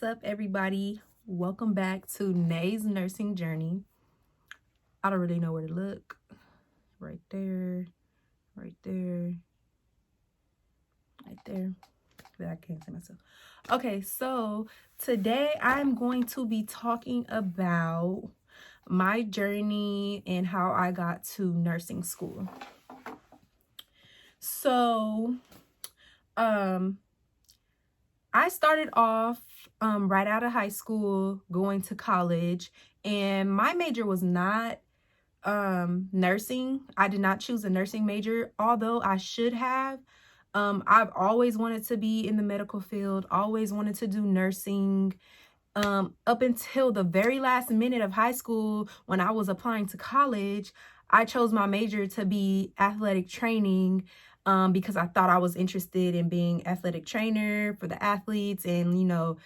What's up, everybody? Welcome back to Nay's nursing journey. I don't really know where to look. Right there, right there, right there. But I can't see myself. Okay, so today I'm going to be talking about my journey and how I got to nursing school. So, I started off right out of high school, going to college, and my major was not nursing. I did not choose a nursing major, although I should have. I've always wanted to be in the medical field, always wanted to do nursing. Up until the very last minute of high school, when I was applying to college, I chose my major to be athletic training. Because I thought I was interested in being athletic trainer for the athletes and,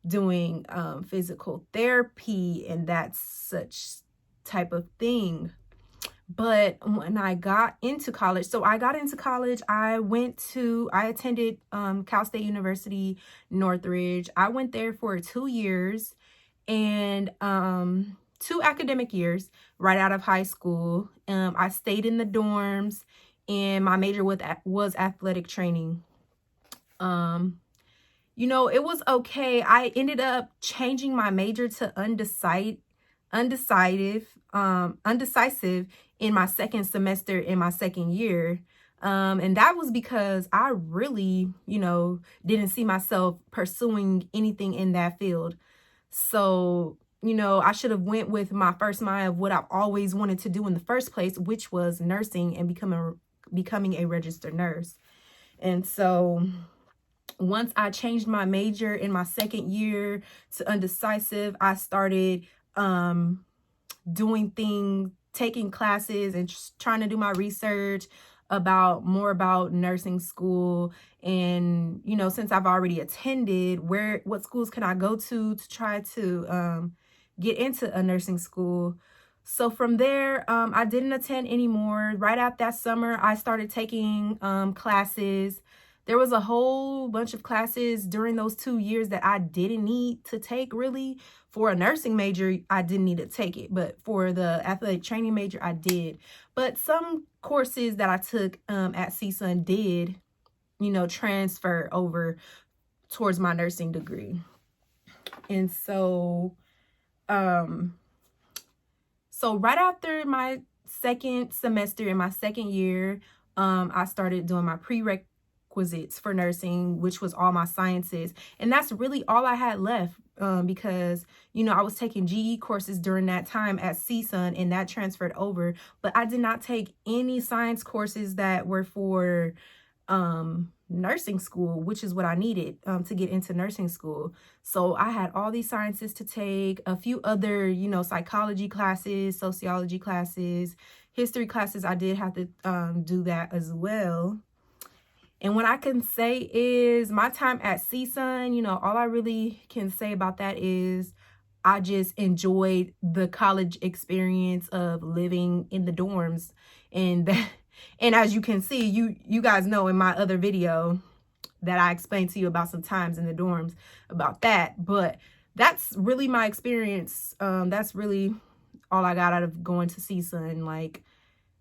doing physical therapy and that such type of thing. But when I got into college, I attended Cal State University, Northridge. I went there for 2 years and 2 academic years right out of high school. I stayed in the dorms and my major was athletic training. It was okay. I ended up changing my major to undecisive in my second semester in my second year. And that was because I really, didn't see myself pursuing anything in that field. So, I should have went with my first mind of what I've always wanted to do in the first place, which was nursing and becoming a registered nurse. And so once I changed my major in my second year to undecisive, I started taking classes and just trying to do my research more about nursing school. And, since I've already attended, what schools can I go to try to get into a nursing school? So from there, I didn't attend anymore. Right after that summer, I started taking classes. There was a whole bunch of classes during those 2 years that I didn't need to take, really. For a nursing major, I didn't need to take it. But for the athletic training major, I did. But some courses that I took at CSUN did, transfer over towards my nursing degree. And so, right after my second semester in my second year, I started doing my prerequisites for nursing, which was all my sciences. And that's really all I had left because, I was taking GE courses during that time at CSUN and that transferred over. But I did not take any science courses that were for nursing school, which is what I needed to get into nursing school. So I had all these sciences to take, a few other, psychology classes, sociology classes, history classes. I did have to do that as well. And what I can say is my time at CSUN, all I really can say about that is I just enjoyed the college experience of living in the dorms. And as you can see, you guys know in my other video that I explained to you about some times in the dorms about that. But that's really my experience. That's really all I got out of going to CSUN.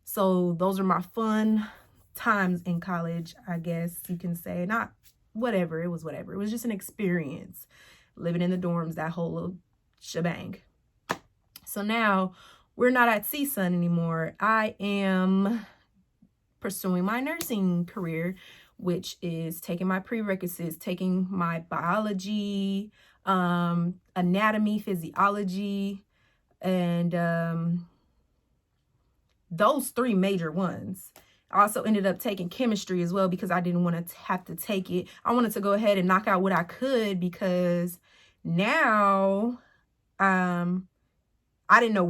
So those are my fun times in college, I guess you can say. Not whatever. It was whatever. It was just an experience living in the dorms, that whole little shebang. So now we're not at CSUN anymore. I am pursuing my nursing career, which is taking my prerequisites, taking my biology, anatomy, physiology, and those 3 major ones. I also ended up taking chemistry as well because I didn't want to have to take it. I wanted to go ahead and knock out what I could because now I didn't know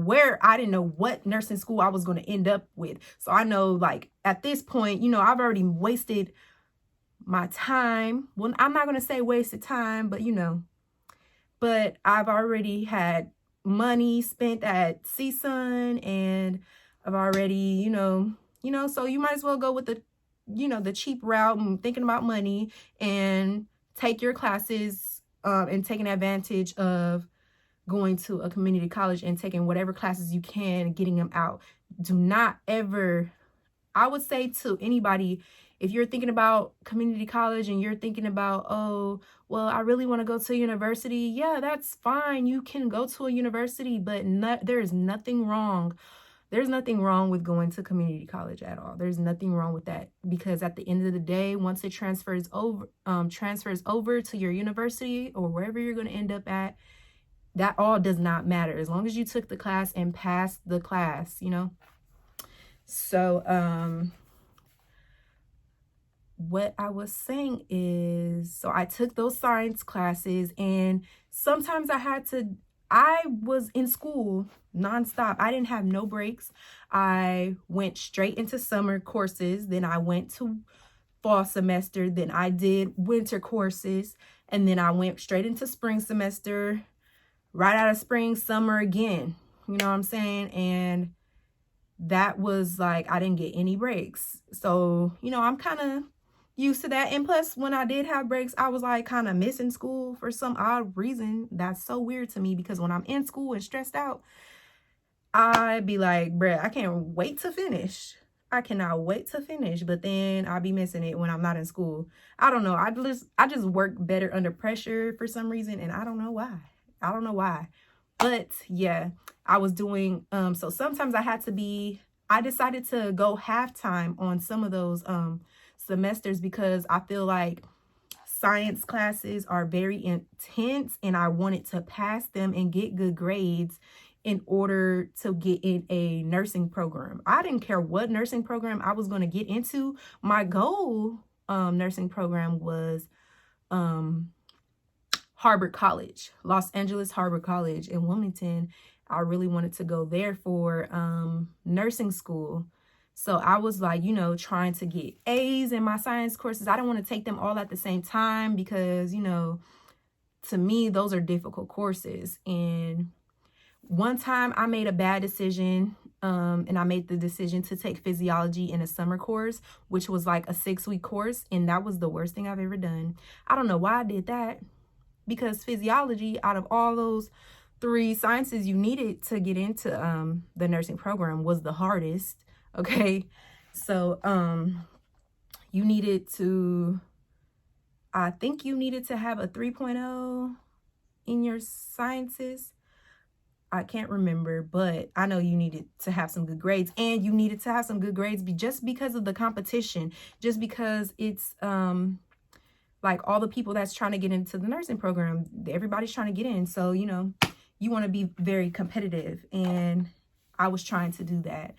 what nursing school I was going to end up with. So I know, at this point, I've already wasted my time. Well, I'm not going to say wasted time, but I've already had money spent at CSUN and I've already, so you might as well go with the cheap route and thinking about money and take your classes and taking advantage of going to a community college and taking whatever classes you can, getting them out. Do not ever, I would say to anybody, if you're thinking about community college and you're thinking about, oh, well, I really want to go to university. Yeah, that's fine. You can go to a university, but there is nothing wrong. There's nothing wrong with going to community college at all. There's nothing wrong with that, because at the end of the day, once it transfers over to your university or wherever you're going to end up at, that all does not matter as long as you took the class and passed the class, you know. So what I was saying is, so I took those science classes, and sometimes I was in school nonstop. I didn't have no breaks. I went straight into summer courses. Then I went to fall semester. Then I did winter courses. And then I went straight into spring semester, right out of spring, summer again. You know what I'm saying? And that was like, I didn't get any breaks. So, you know, I'm kind of used to that. And plus, when I did have breaks, I was like kind of missing school for some odd reason. That's so weird to me, because when I'm in school and stressed out, I'd be like, bruh, I can't wait to finish. I cannot wait to finish. But then I'll be missing it when I'm not in school. I don't know. I just work better under pressure for some reason, and I don't know why. I don't know why. But yeah, I was doing, so sometimes I decided to go halftime on some of those semesters, because I feel like science classes are very intense and I wanted to pass them and get good grades in order to get in a nursing program. I didn't care what nursing program I was going to get into. My goal nursing program was Harvard College, Los Angeles Harvard College in Wilmington. I really wanted to go there for nursing school. So I was like, you know, trying to get A's in my science courses. I don't want to take them all at the same time because, you know, to me, those are difficult courses. And one time I made a bad decision, and I made the decision to take physiology in a summer course, which was like a 6-week course. And that was the worst thing I've ever done. I don't know why I did that, because physiology, out of all those 3 sciences you needed to get into the nursing program, was the hardest. Okay, so you needed to, I think you needed to have a 3.0 in your sciences. I can't remember, but I know you needed to have some good grades, and you needed to have some good grades just because of the competition, just because it's like all the people that's trying to get into the nursing program, everybody's trying to get in. So, you know, you want to be very competitive, and I was trying to do that.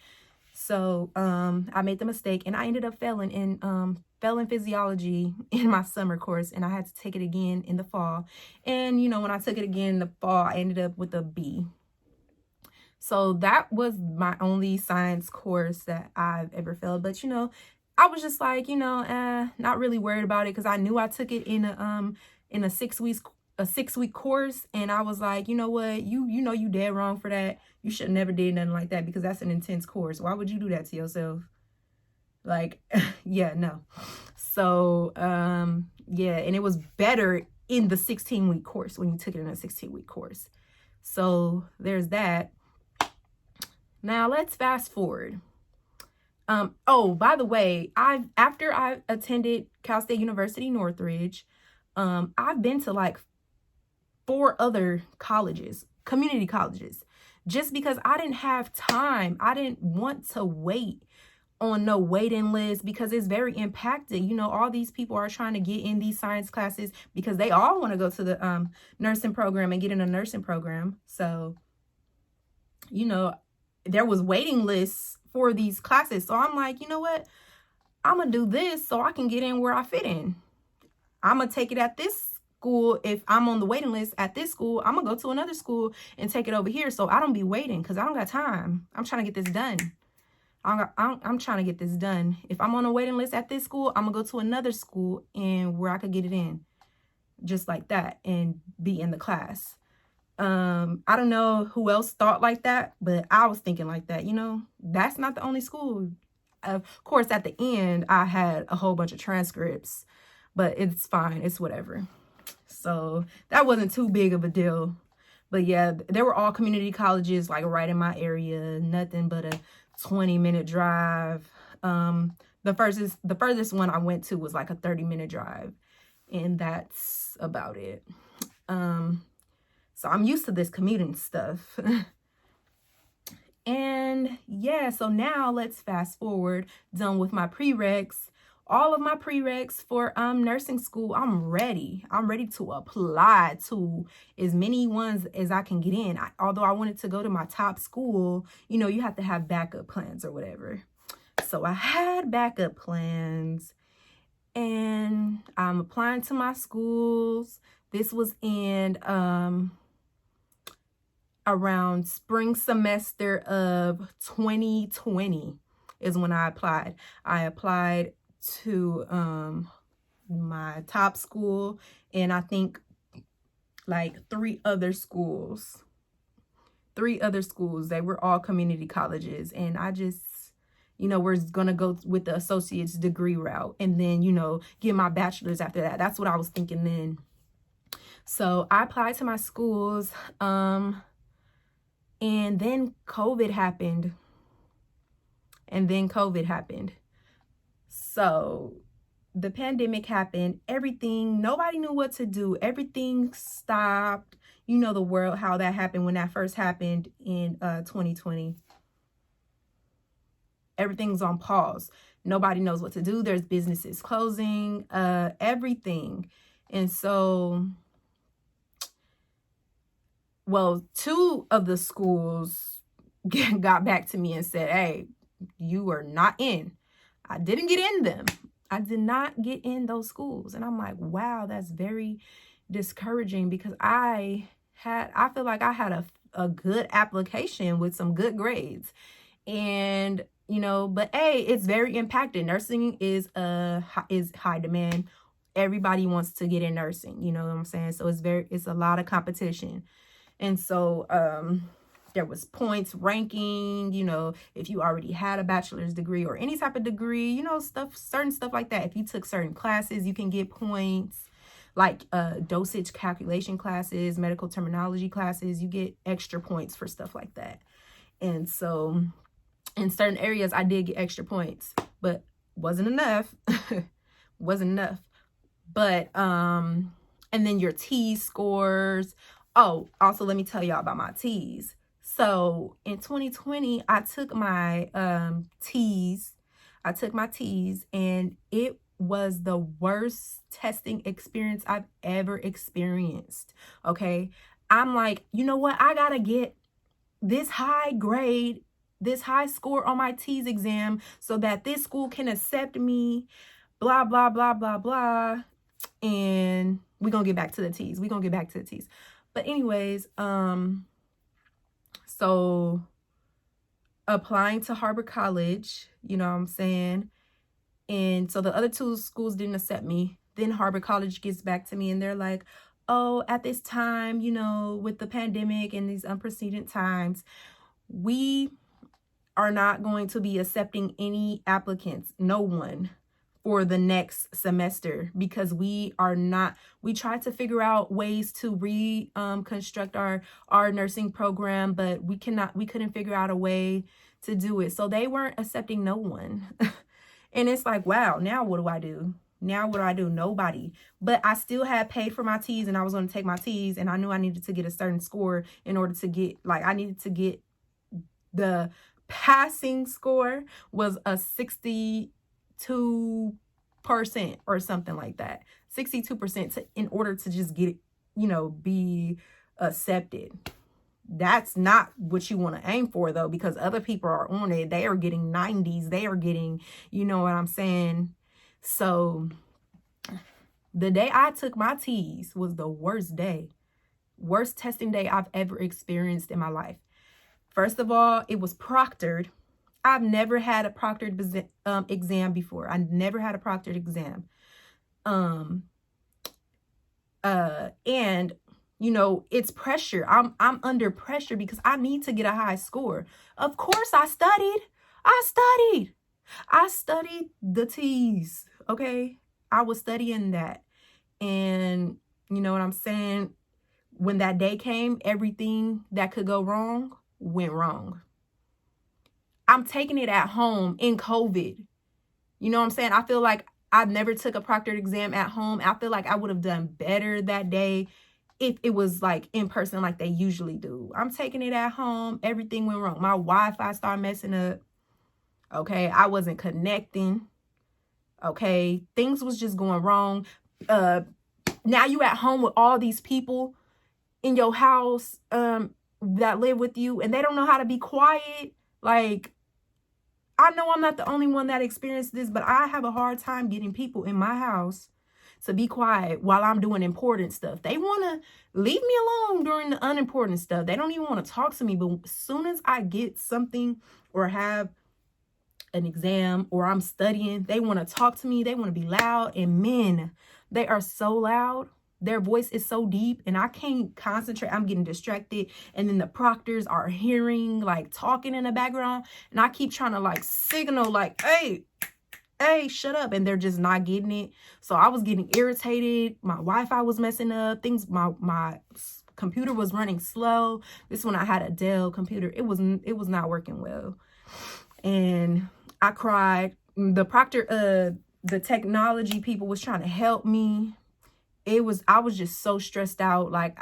So I made the mistake, and I ended up failing in physiology in my summer course, and I had to take it again in the fall. And, you know, when I took it again in the fall, I ended up with a B. So that was my only science course that I've ever failed. But, you know, I was just like, you know, not really worried about it, because I knew I took it in a 6-week course, and I was like, you know what, you know you dead wrong for that. You should never did nothing like that, because that's an intense course. Why would you do that to yourself? Like, yeah, no. So yeah, and it was better in the 16-week course when you took it in a 16-week course. So there's that. Now let's fast forward. Oh, by the way, after I attended Cal State University Northridge, I've been to like 4 other colleges, community colleges, just because I didn't have time. I didn't want to wait on no waiting list, because it's very impacting. You know, all these people are trying to get in these science classes because they all want to go to the nursing program and get in a nursing program. So, you know, there was waiting lists for these classes. So I'm like, you know what? I'm going to do this so I can get in where I fit in. I'm going to take it at this school. If I'm on the waiting list at this school, I'm going to go to another school and take it over here, so I don't be waiting, because I don't got time. I'm trying to get this done. I'm trying to get this done. If I'm on a waiting list at this school, I'm going to go to another school and where I could get it in just like that and be in the class. I don't know who else thought like that, but I was thinking like that. You know, that's not the only school. Of course, at the end, I had a whole bunch of transcripts, but it's fine. It's whatever. So that wasn't too big of a deal. But yeah, there were all community colleges like right in my area, nothing but a 20-minute drive. The furthest one I went to was like a 30-minute drive, and that's about it. So I'm used to this commuting stuff. And yeah, so now let's fast forward, done with my prereqs. All of my prereqs for nursing school, I'm ready. I'm ready to apply to as many ones as I can get in. Although I wanted to go to my top school, you know, you have to have backup plans or whatever. So I had backup plans, and I'm applying to my schools. This was in around spring semester of 2020 is when I applied. I applied to my top school, and I think like three other schools. They were all community colleges, and I just, you know, we're gonna go with the associate's degree route and then, you know, get my bachelor's after that. That's what I was thinking then. So I applied to my schools, and then COVID happened. So the pandemic happened, nobody knew what to do. Everything stopped. You know the world, how that happened when that first happened in 2020. Everything's on pause. Nobody knows what to do. There's businesses closing, everything. And so, well, two of the schools got back to me and said, hey, you are not in. I didn't get in them. I did not get in those schools. And I'm like, wow, that's very discouraging, because I feel like I had a good application with some good grades. And, you know, but hey, it's very impacted. Nursing is high demand. Everybody wants to get in nursing, you know what I'm saying? So it's a lot of competition. And so there was points ranking, you know, if you already had a bachelor's degree or any type of degree, you know, certain stuff like that. If you took certain classes, you can get points, like dosage calculation classes, medical terminology classes, you get extra points for stuff like that. And so in certain areas, I did get extra points, but wasn't enough. But, and then your T scores. Oh, also, let me tell y'all about my T's. So in 2020, I took my T's. And it was the worst testing experience I've ever experienced. Okay. I'm like, you know what? I gotta get this high grade, this high score on my T's exam so that this school can accept me, blah, blah, blah, blah, blah. And we're gonna get back to the T's. But anyways, so applying to Harbor College, you know what I'm saying? And so the other two schools didn't accept me. Then Harbor College gets back to me and they're like, oh, at this time, you know, with the pandemic and these unprecedented times, we are not going to be accepting any applicants, no one, for the next semester, because we tried to figure out ways to reconstruct our nursing program, but we couldn't figure out a way to do it. So they weren't accepting no one. And it's like, wow, now what do I do? Nobody. But I still had paid for my T's, and I was going to take my T's, and I knew I needed to get a certain score in order to get, I needed to get the passing score was a 62% or something like that. 62% in order to just get, you know, be accepted. That's not what you want to aim for, though, because other people are on it. They are getting 90s. They are getting, you know what I'm saying? So the day I took my T's was the worst testing day I've ever experienced in my life. First of all, it was proctored. I've never had a proctored exam before. I never had a proctored exam. And you know, it's pressure. I'm under pressure because I need to get a high score. Of course, I studied the T's. Okay, I was studying that, and You know what I'm saying? When that day came, everything that could go wrong went wrong. I'm taking it at home in COVID. You know what I'm saying? I feel like I've never took a proctored exam at home. I feel like I would have done better that day if it was like in person like they usually do. I'm taking it at home. Everything went wrong. My Wi-Fi started messing up. Okay, I wasn't connecting. Okay, things was just going wrong. Now you at home with all these people in your house that live with you, and they don't know how to be quiet. Like, I know I'm not the only one that experienced this, but I have a hard time getting people in my house to be quiet while I'm doing important stuff. They want to leave me alone during the unimportant stuff. They don't even want to talk to me. But as soon as I get something or have an exam or I'm studying, they want to talk to me. They want to be loud. And men, they are so loud. Their voice is so deep and I can't concentrate. I'm getting distracted. And then the proctors are hearing, like, talking in the background. And I keep trying to, like, signal, like, hey, shut up. And they're just not getting it. So I was getting irritated. My Wi-Fi was messing up. My computer was running slow. This one I had a Dell computer. It was not working well. And I cried. The proctor, the technology people was trying to help me. I was just so stressed out. Like,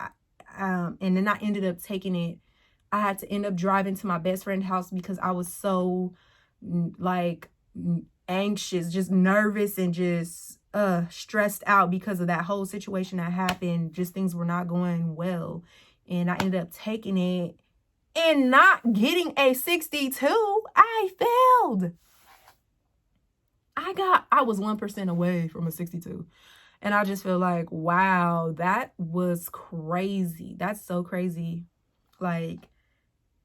and then I ended up taking it. I had to end up driving to my best friend's house because I was so, like, anxious, just nervous, and just stressed out because of that whole situation that happened. Just things were not going well. And I ended up taking it and not getting a 62. I failed. I was 1% away from a 62. And I just feel like, wow, that was crazy. That's so crazy. Like,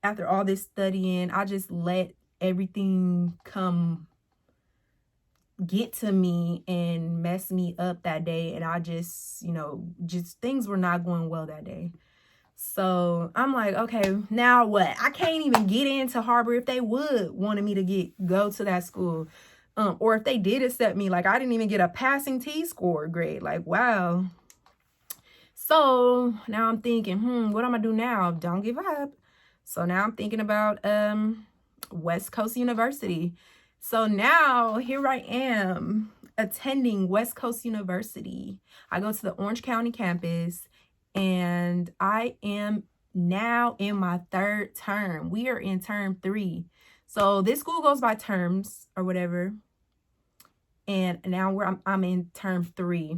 after all this studying, I just let everything get to me and mess me up that day. And I just, just things were not going well that day. So I'm like, okay, now what? I can't even get into Harbor if they would wanted me to go to that school. Or if they did accept me, like, I didn't even get a passing T-score grade. Like, wow. So now I'm thinking, what am I do now? Don't give up. So now I'm thinking about West Coast University. So now here I am attending West Coast University. I go to the Orange County campus, and I am now in my 3rd term. We are in term 3. So this school goes by terms or whatever. And now I'm in term 3.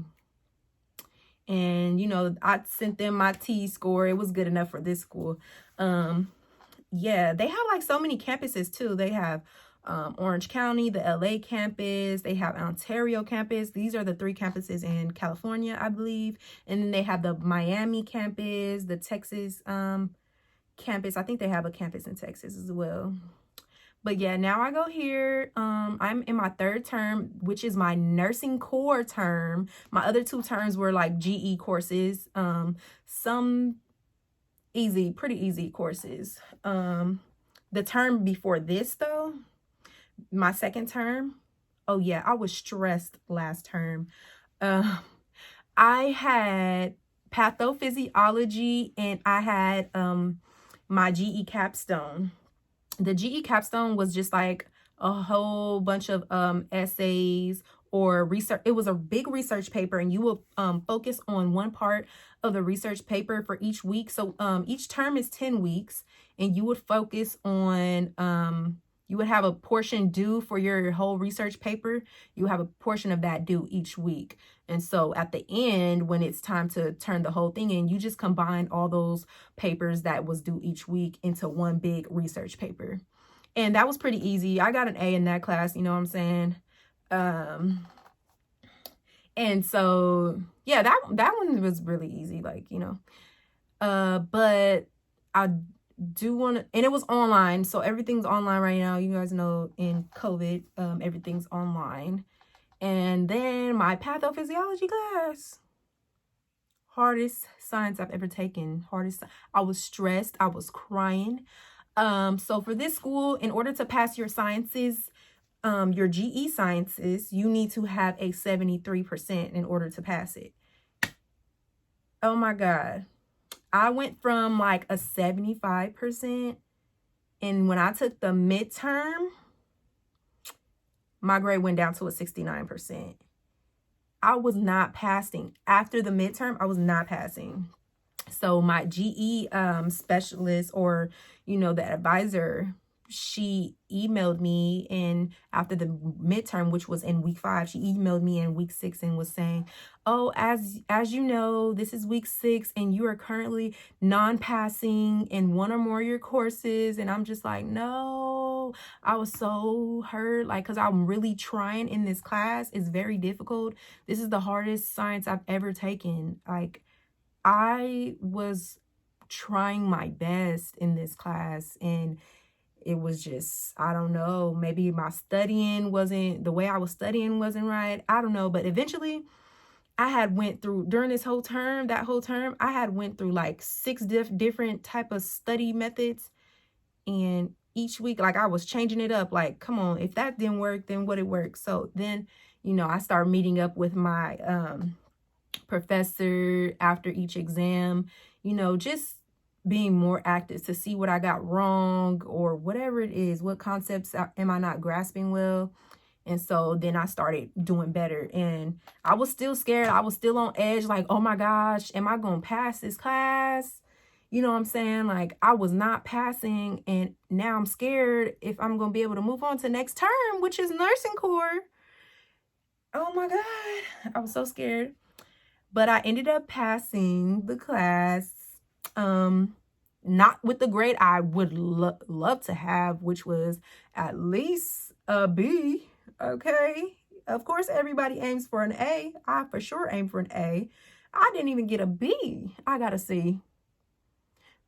And, I sent them my T-score. It was good enough for this school. Yeah, they have, like, so many campuses too. They have Orange County, the LA campus. They have Ontario campus. These are the 3 campuses in California, I believe. And then they have the Miami campus, the Texas campus. I think they have a campus in Texas as well. But yeah, now I go here. I'm in my 3rd term, which is my nursing core term. My other 2 terms were like GE courses. Some pretty easy courses. The term before this, though, my 2nd term, oh yeah, I was stressed last term. I had pathophysiology and I had my GE capstone. The GE capstone was just like a whole bunch of essays or research. It was a big research paper, and you will focus on one part of the research paper for each week. So each term is 10 weeks, and you would focus on, you would have a portion due for your whole research paper. You have a portion of that due each week. And so at the end, when it's time to turn the whole thing in, you just combine all those papers that was due each week into one big research paper. And that was pretty easy. I got an A in that class, you know what I'm saying? And so, yeah, that one was really easy, like, but I do want to, and it was online. So everything's online right now. You guys know in COVID, everything's online. And then my pathophysiology class, hardest science I've ever taken. I was stressed. I was crying. So for this school, in order to pass your sciences, your GE sciences, you need to have a 73% in order to pass it. Oh my God. I went from like a 75%, and when I took the midterm, my grade went down to a 69%. I was not passing. After the midterm, I was not passing. So my GE specialist, or, the advisor, she emailed me, and after the midterm, which was in week 5, she emailed me in week 6 and was saying, oh, as you know, this is week 6 and you are currently non-passing in one or more of your courses. And I'm just like, no. I was so hurt, like, because I'm really trying in this class. It's very difficult. This is the hardest science I've ever taken. Like, I was trying my best in this class, and it was just, I don't know, maybe my studying wasn't, the way I was studying wasn't right. I don't know, but eventually I had went through, during this whole term, I had went through like 6 different type of study methods, and each week, like, I was changing it up. Like, come on, if that didn't work, then what it worked. So then, I started meeting up with my professor after each exam, just being more active to see what I got wrong or whatever it is, what concepts am I not grasping well. And so then I started doing better, and I was still scared. I was still on edge, like, oh my gosh, am I going to pass this class? You know what I'm saying? Like, I was not passing, and now I'm scared if I'm going to be able to move on to next term, which is nursing core. Oh my God, I was so scared. But I ended up passing the class, not with the grade I would love to have, which was at least a B, okay? Of course, everybody aims for an A. I for sure aim for an A. I didn't even get a B. I got a C.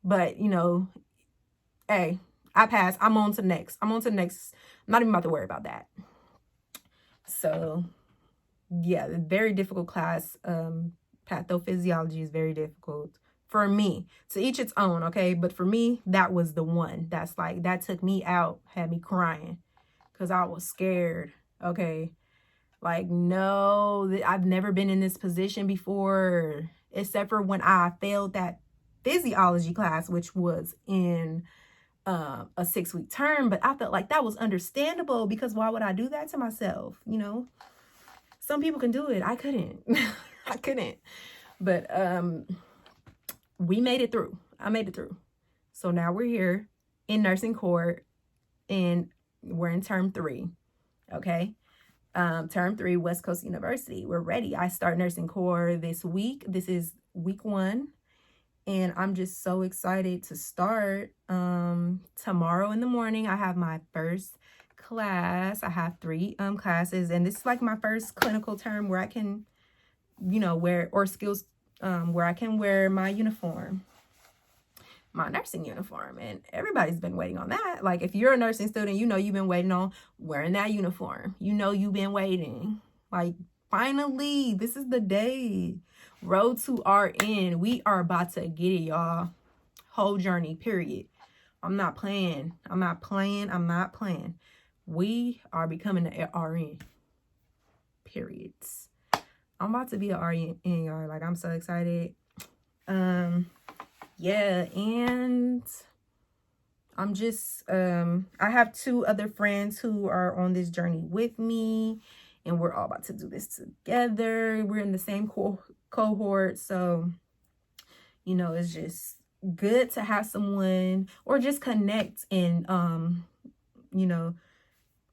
But, hey, I passed. I'm on to the next. I'm not even about to worry about that. So, yeah, very difficult class. Pathophysiology is very difficult for me. To each its own, okay? But for me, that was the one that's like, that took me out, had me crying because I was scared, okay? Like, no, I've never been in this position before, except for when I failed that physiology class, which was in a 6-week term. But I felt like that was understandable, because why would I do that to myself? Some people can do it. I couldn't. I couldn't. But we made it through. I made it through. So now we're here in nursing court, and we're in term 3. Okay. Term 3, West Coast University. We're ready. I start nursing core this week. This is week 1. And I'm just so excited to start. Tomorrow in the morning, I have my first class. I have 3 classes, and this is like my first clinical term where I can, wear, or skills, where I can wear my uniform, my nursing uniform. And everybody's been waiting on that. Like, if you're a nursing student, you've been waiting on wearing that uniform. You've been waiting. Like, finally, this is the day. Road to RN. We are about to get it, y'all. Whole journey, period. I'm not playing. We are becoming an RN. Period. I'm about to be an RN, y'all. Like, I'm so excited. Yeah, and I'm just, I have 2 other friends who are on this journey with me, and we're all about to do this together. We're in the same cohort, so, it's just good to have someone, or just connect and,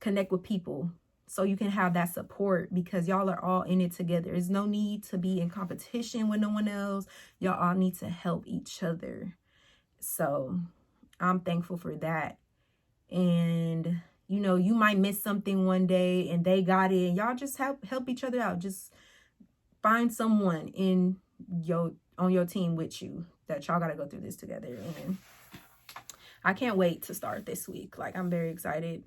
connect with people, so you can have that support, because y'all are all in it together. There's no need to be in competition with no one else. Y'all all need to help each other. So I'm thankful for that. And, you might miss something one day and they got it, and y'all just help each other out. Just find someone on your team with you, that y'all got to go through this together. And I can't wait to start this week. Like, I'm very excited.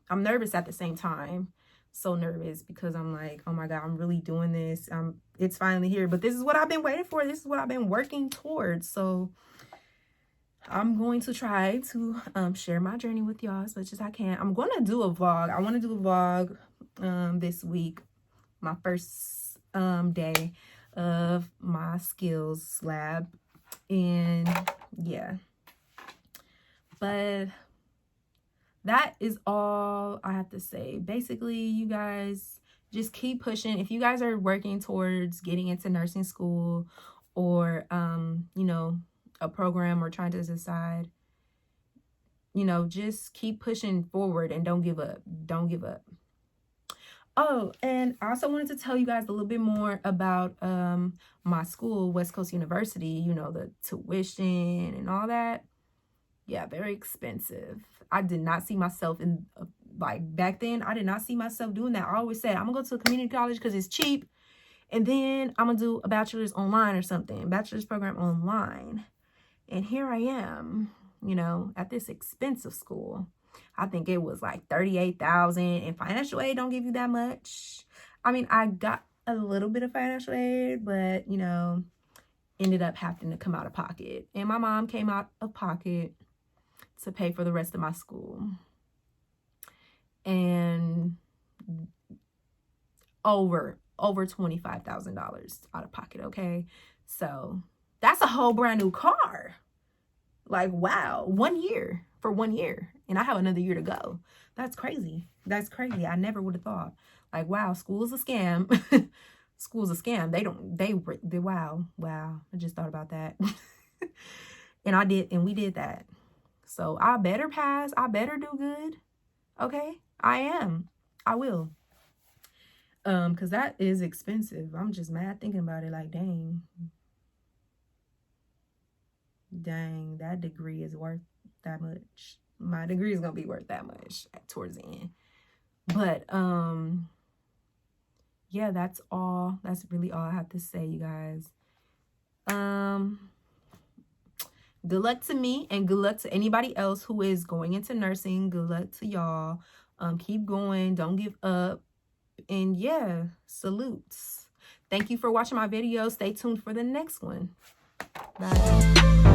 I'm nervous at the same time. So nervous, because I'm like, oh my God, I'm really doing this. It's finally here. But this is what I've been waiting for. This is what I've been working towards. So I'm going to try to share my journey with y'all as much as I can. I'm going to do a vlog. I want to do a vlog this week, my first day of my skills lab. And yeah, but that is all I have to say. Basically, you guys just keep pushing. If you guys are working towards getting into nursing school, or you know, a program, or trying to decide, you know, just keep pushing forward and don't give up. Don't give up. Oh, and I also wanted to tell you guys a little bit more about my school, West Coast University. You know, the tuition and all that. Yeah, very expensive. I did not see myself in, like, back then, I did not see myself doing that. I always said, I'm going to go to a community college because it's cheap. And then I'm going to do a bachelor's online or something, bachelor's program online. And here I am, you know, at this expensive school. I think it was like $38,000, and financial aid don't give you that much. I mean, I got a little bit of financial aid, but, you know, ended up having to come out of pocket. And my mom came out of pocket to pay for the rest of my school. And over $25,000 out of pocket, okay? So that's a whole brand new car. Like, wow, 1 year, for 1 year. And I have another year to go. That's crazy. That's crazy. I never would have thought. Like, wow, school's a scam. School's a scam. They wow. I just thought about that. And we did that. So I better pass. I better do good. Okay? I am. I will. Because that is expensive. I'm just mad thinking about it. Like, dang, that degree is worth that much. My degree is gonna be worth that much towards the end. But yeah, that's all. That's really all I have to say, you guys. Good luck to me, and good luck to anybody else who is going into nursing. Good luck to y'all. Keep going. Don't give up. And yeah, salutes. Thank you for watching my video. Stay tuned for the next one. Bye.